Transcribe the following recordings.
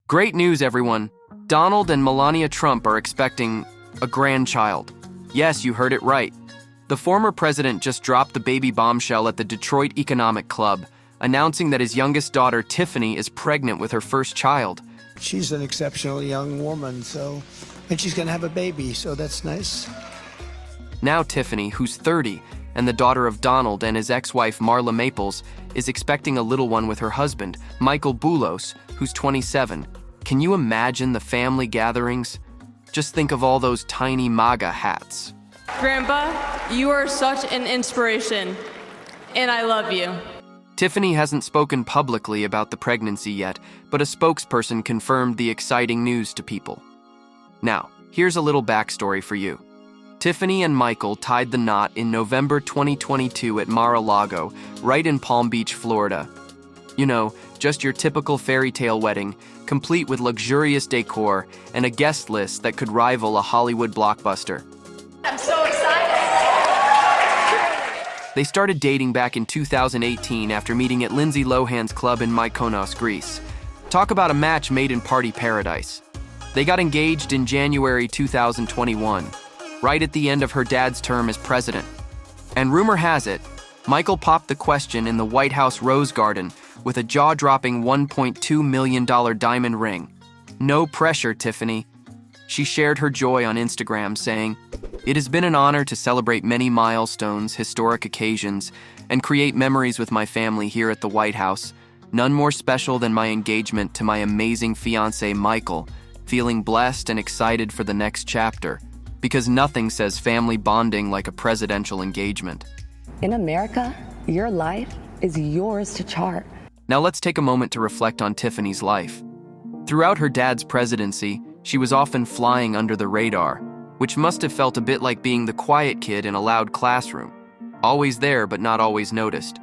Great news, everyone. Donald and Melania Trump are expecting a grandchild. Yes, you heard it right. The former president just dropped the baby bombshell at the Detroit Economic Club, announcing that his youngest daughter, Tiffany, is pregnant with her first child. She's an exceptional young woman, and she's going to have a baby, so that's nice. Now Tiffany, who's 30, and the daughter of Donald and his ex-wife Marla Maples, is expecting a little one with her husband, Michael Boulos, who's 27. Can you imagine the family gatherings? Just think of all those tiny MAGA hats. Grandpa, you are such an inspiration, and I love you. Tiffany hasn't spoken publicly about the pregnancy yet, but a spokesperson confirmed the exciting news to people. Now, here's a little backstory for you. Tiffany and Michael tied the knot in November 2022 at Mar-a-Lago, right in Palm Beach, Florida. You know, just your typical fairy tale wedding, complete with luxurious decor and a guest list that could rival a Hollywood blockbuster. I'm so excited. They started dating back in 2018 after meeting at Lindsay Lohan's club in Mykonos, Greece. Talk about a match made in party paradise. They got engaged in January 2021, right at the end of her dad's term as president. And rumor has it, Michael popped the question in the White House Rose Garden with a jaw-dropping $1.2 million diamond ring. No pressure, Tiffany. She shared her joy on Instagram, saying, "It has been an honor to celebrate many milestones, historic occasions, and create memories with my family here at the White House. None more special than my engagement to my amazing fiancé, Michael, feeling blessed and excited for the next chapter, because nothing says family bonding like a presidential engagement." In America, your life is yours to chart. Now let's take a moment to reflect on Tiffany's life. Throughout her dad's presidency, she was often flying under the radar, which must have felt a bit like being the quiet kid in a loud classroom, always there but not always noticed.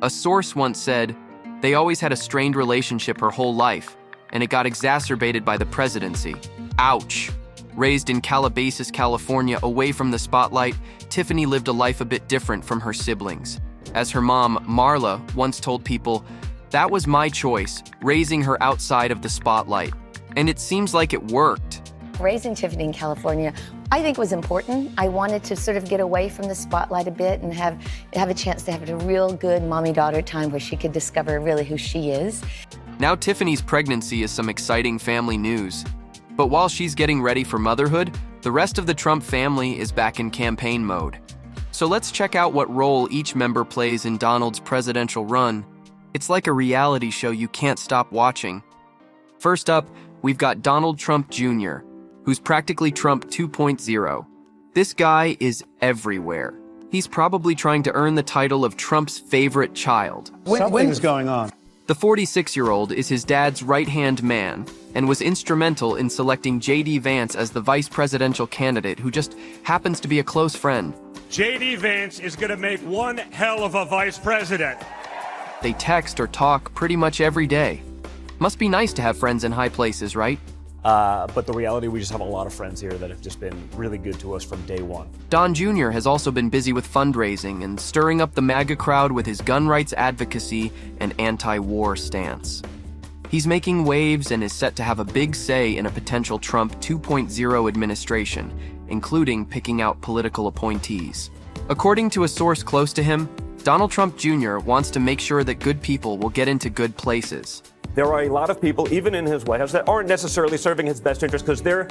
A source once said, "They always had a strained relationship her whole life, and it got exacerbated by the presidency." Ouch! Raised in Calabasas, California, away from the spotlight, Tiffany lived a life a bit different from her siblings. As her mom, Marla, once told people, "That was my choice, raising her outside of the spotlight. And it seems like it worked." Raising Tiffany in California, I think was important. I wanted to sort of get away from the spotlight a bit and have a chance to have a real good mommy-daughter time where she could discover really who she is. Now Tiffany's pregnancy is some exciting family news. But while she's getting ready for motherhood, the rest of the Trump family is back in campaign mode. So let's check out what role each member plays in Donald's presidential run. It's like a reality show you can't stop watching. First up, we've got Donald Trump Jr., who's practically Trump 2.0. This guy is everywhere. He's probably trying to earn the title of Trump's favorite child. Something's going on. The 46-year-old is his dad's right-hand man and was instrumental in selecting J.D. Vance as the vice presidential candidate who just happens to be a close friend. J.D. Vance is going to make one hell of a vice president. They text or talk pretty much every day. Must be nice to have friends in high places, right? But the reality, we just have a lot of friends here that have just been really good to us from day one. Don Jr. has also been busy with fundraising and stirring up the MAGA crowd with his gun rights advocacy and anti-war stance. He's making waves and is set to have a big say in a potential Trump 2.0 administration, including picking out political appointees. According to a source close to him, Donald Trump Jr. wants to make sure that good people will get into good places. There are a lot of people, even in his White House, that aren't necessarily serving his best interest because they're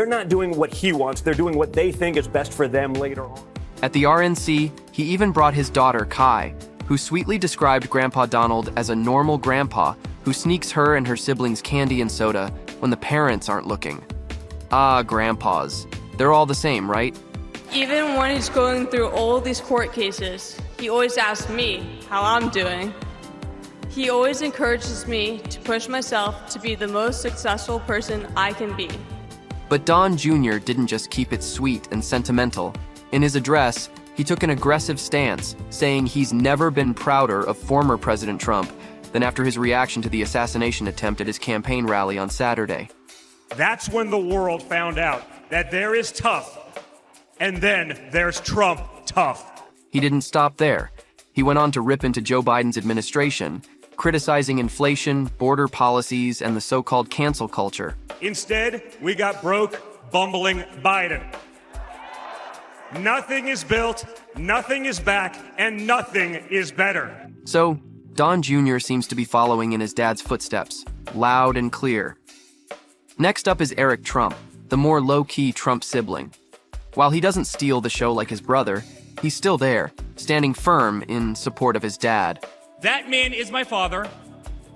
not doing what he wants. They're doing what they think is best for them later on. At the RNC, he even brought his daughter, Kai, who sweetly described Grandpa Donald as a normal grandpa who sneaks her and her siblings candy and soda when the parents aren't looking. Ah, grandpas. They're all the same, right? Even when he's going through all these court cases, he always asks me how I'm doing. He always encourages me to push myself to be the most successful person I can be. But Don Jr. didn't just keep it sweet and sentimental. In his address, he took an aggressive stance, saying he's never been prouder of former President Trump than after his reaction to the assassination attempt at his campaign rally on Saturday. That's when the world found out that there is tough, and then there's Trump tough. He didn't stop there. He went on to rip into Joe Biden's administration, criticizing inflation, border policies, and the so-called cancel culture. Instead, we got broke, bumbling Biden. Nothing is built, nothing is back, and nothing is better. So, Don Jr. seems to be following in his dad's footsteps, loud and clear. Next up is Eric Trump, the more low-key Trump sibling. While he doesn't steal the show like his brother, he's still there, standing firm in support of his dad. That man is my father.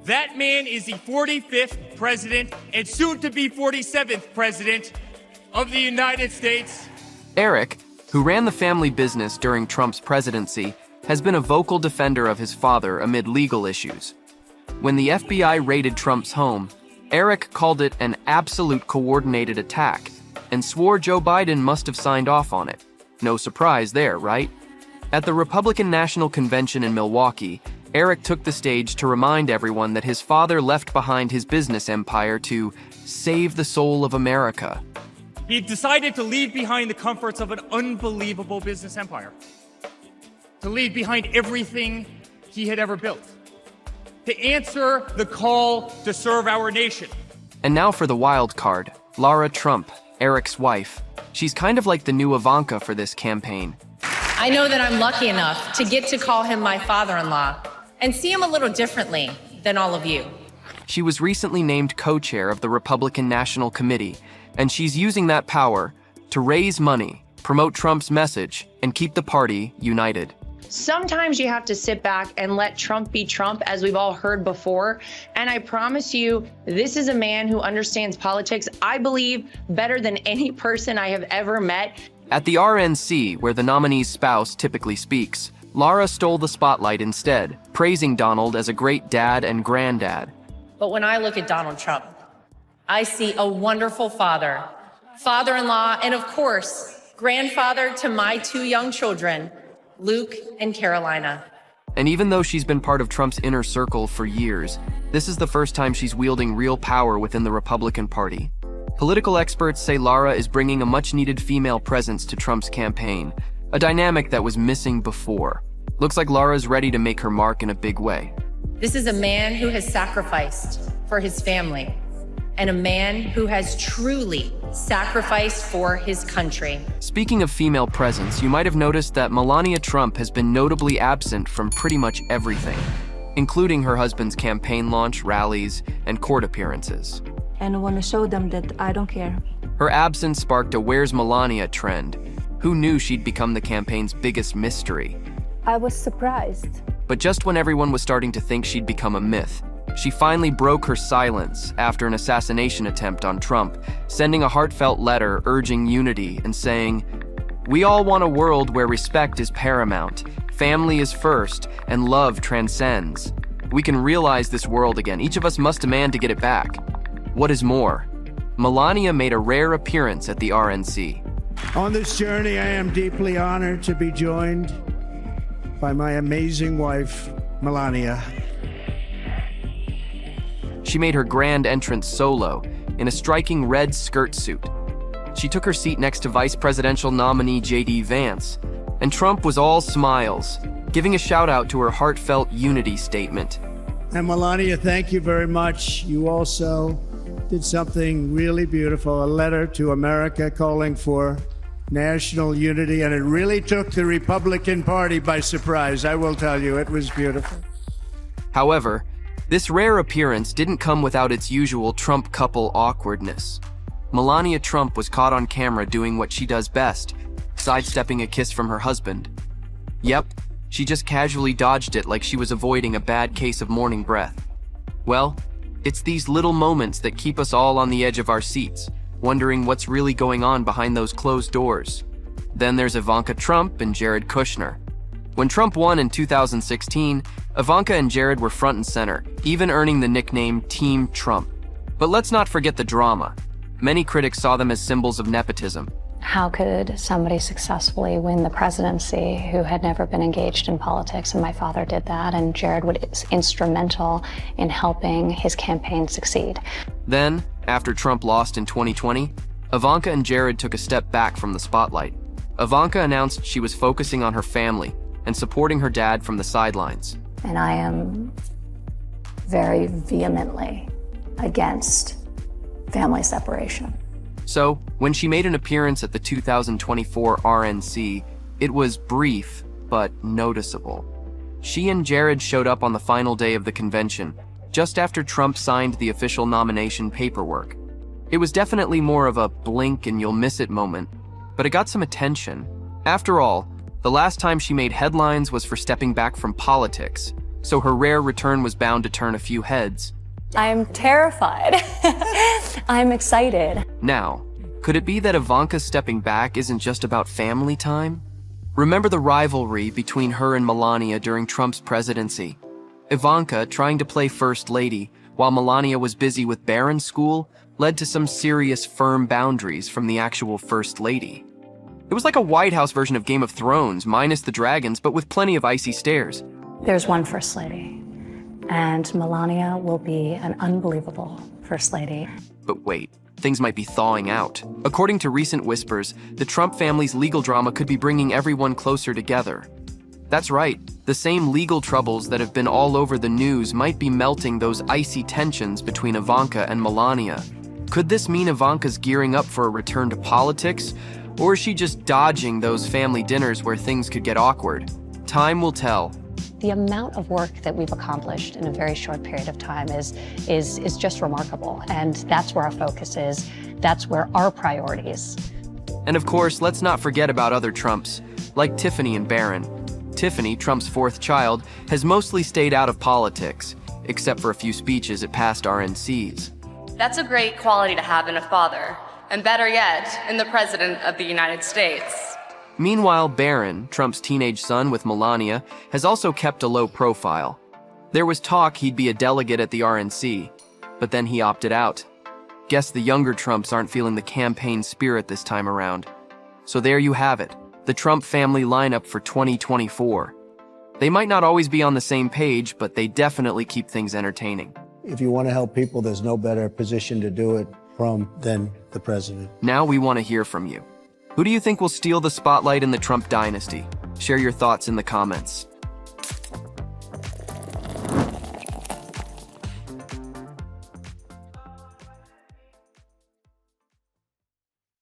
That man is the 45th president and soon to be 47th president of the United States. Eric, who ran the family business during Trump's presidency, has been a vocal defender of his father amid legal issues. When the FBI raided Trump's home, Eric called it an absolute coordinated attack and swore Joe Biden must have signed off on it. No surprise there, right? At the Republican National Convention in Milwaukee, Eric took the stage to remind everyone that his father left behind his business empire to save the soul of America. He decided to leave behind the comforts of an unbelievable business empire, to leave behind everything he had ever built, to answer the call to serve our nation. And now for the wild card, Lara Trump, Eric's wife. She's kind of like the new Ivanka for this campaign. I know that I'm lucky enough to get to call him my father-in-law and see him a little differently than all of you. She was recently named co-chair of the Republican National Committee, and she's using that power to raise money, promote Trump's message, and keep the party united. Sometimes you have to sit back and let Trump be Trump, as we've all heard before. And I promise you, this is a man who understands politics, I believe, better than any person I have ever met. At the RNC, where the nominee's spouse typically speaks, Lara stole the spotlight instead, praising Donald as a great dad and granddad. But when I look at Donald Trump, I see a wonderful father, father-in-law, and of course, grandfather to my 2 young children, Luke and Carolina. And even though she's been part of Trump's inner circle for years, this is the first time she's wielding real power within the Republican Party. Political experts say Lara is bringing a much-needed female presence to Trump's campaign, a dynamic that was missing before. Looks like Lara's ready to make her mark in a big way. This is a man who has sacrificed for his family, and a man who has truly sacrificed for his country. Speaking of female presence, you might have noticed that Melania Trump has been notably absent from pretty much everything, including her husband's campaign launch, rallies, and court appearances. And I want to show them that I don't care. Her absence sparked a "Where's Melania" trend. Who knew she'd become the campaign's biggest mystery? I was surprised. But just when everyone was starting to think she'd become a myth, she finally broke her silence after an assassination attempt on Trump, sending a heartfelt letter urging unity and saying, "We all want a world where respect is paramount, family is first, and love transcends. We can realize this world again. Each of us must demand to get it back." What is more, Melania made a rare appearance at the RNC. On this journey, I am deeply honored to be joined by my amazing wife, Melania. She made her grand entrance solo in a striking red skirt suit. She took her seat next to vice presidential nominee J.D. Vance, and Trump was all smiles, giving a shout out to her heartfelt unity statement. And Melania, thank you very much. You also did something really beautiful, a letter to America calling for national unity, and it really took the Republican Party by surprise. I will tell you, it was beautiful. However, this rare appearance didn't come without its usual Trump couple awkwardness. Melania Trump was caught on camera doing what she does best, sidestepping a kiss from her husband. Yep, she just casually dodged it like she was avoiding a bad case of morning breath. Well, it's these little moments that keep us all on the edge of our seats, wondering what's really going on behind those closed doors. Then there's Ivanka Trump and Jared Kushner. When Trump won in 2016, Ivanka and Jared were front and center, even earning the nickname Team Trump. But let's not forget the drama. Many critics saw them as symbols of nepotism. How could somebody successfully win the presidency who had never been engaged in politics? And my father did that, and Jared was instrumental in helping his campaign succeed. Then, after Trump lost in 2020, Ivanka and Jared took a step back from the spotlight. Ivanka announced she was focusing on her family and supporting her dad from the sidelines. And I am very vehemently against family separation. So, when she made an appearance at the 2024 RNC, it was brief but noticeable. She and Jared showed up on the final day of the convention, just after Trump signed the official nomination paperwork. It was definitely more of a blink and you'll miss it moment, but it got some attention. After all, the last time she made headlines was for stepping back from politics, so her rare return was bound to turn a few heads. I'm terrified. I'm excited. Now, could it be that Ivanka stepping back isn't just about family time? Remember the rivalry between her and Melania during Trump's presidency? Ivanka, trying to play First Lady, while Melania was busy with Barron's school, led to some serious firm boundaries from the actual First Lady. It was like a White House version of Game of Thrones, minus the dragons, but with plenty of icy stairs. There's one First Lady, and Melania will be an unbelievable First Lady. But wait, things might be thawing out. According to recent whispers, the Trump family's legal drama could be bringing everyone closer together. That's right, the same legal troubles that have been all over the news might be melting those icy tensions between Ivanka and Melania. Could this mean Ivanka's gearing up for a return to politics, or is she just dodging those family dinners where things could get awkward? Time will tell. The amount of work that we've accomplished in a very short period of time is just remarkable, and that's where our focus is. That's where our priorities. And of course, let's not forget about other Trumps, like Tiffany and Barron. Tiffany, Trump's fourth child, has mostly stayed out of politics, except for a few speeches at past RNCs. That's a great quality to have in a father, and better yet, in the President of the United States. Meanwhile, Barron, Trump's teenage son with Melania, has also kept a low profile. There was talk he'd be a delegate at the RNC, but then he opted out. Guess the younger Trumps aren't feeling the campaign spirit this time around. So there you have it, the Trump family lineup for 2024. They might not always be on the same page, but they definitely keep things entertaining. If you want to help people, there's no better position to do it from than the president. Now we want to hear from you. Who do you think will steal the spotlight in the Trump dynasty? Share your thoughts in the comments.